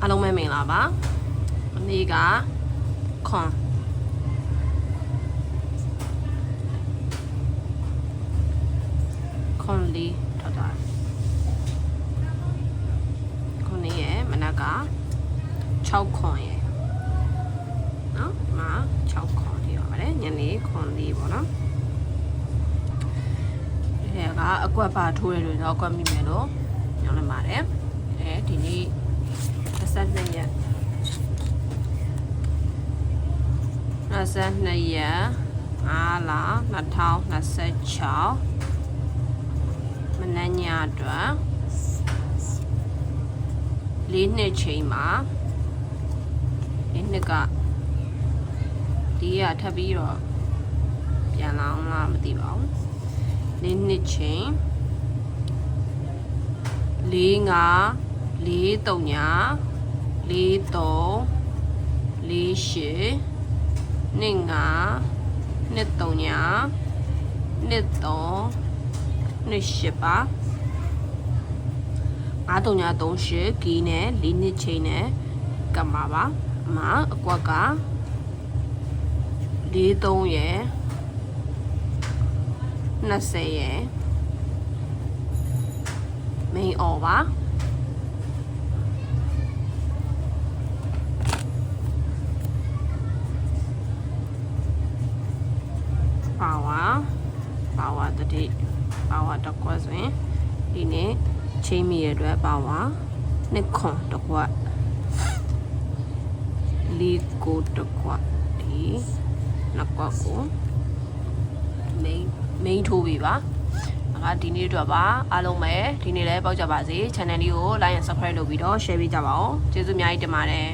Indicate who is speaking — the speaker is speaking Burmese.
Speaker 1: အားလုံးပဲမင်္ဂလာပါအနည်းကခွန်လေးထောက်တာခွန်လေးရဲ့မနက်က6ခွန်ရဲ့နော်မှာ6ခွန်ဒီပါပါတယ်ညနေခွန်လေးပေါ့နော်ဒီကအကွက်ပါထိုးရလို့တော့အကွက်မိမယ်လို့ညောင်းနေပါတယ်ဒီနေ့22ရက်5 လ2026မနက်ညအတွက်4နှစ်ချိန်မှာဒီနှစ်ကဒီရထပ်ပြီးတော့ပြန်လာအောင်လားမသိပါဘူး4နှစ်ချိန်4 5 4 3 4 3 4 8 2 5 2 3 2 8 ပါ5338ကီးနဲ့4နှစ်ချိန်နဲ့ကပ်မှာပါအမအကွက်က43ရယ်20ရယ်မိန်အော်ပါပါဝါတတိပါဝါတစ်ခွက်ဆိုရင်ဒီနေ့ချိန်မီရတဲ့ပါဝါနှစ်ခွန်တစ်ခွက်လေးကိုတစ်ခွက်ဒီနှစ်ခွက်ကိုမိန်ထိုးပြီပါဒီနေ့အတွက်ပါအားလုံးပဲဒီနေ့လည်းပေါက်ကြပါစေ channel လေးကို like and subscribe လုပ်ပြီးတော့ share ပေးကြပါဦးကျေးဇူးအများကြီးတင်ပါတယ်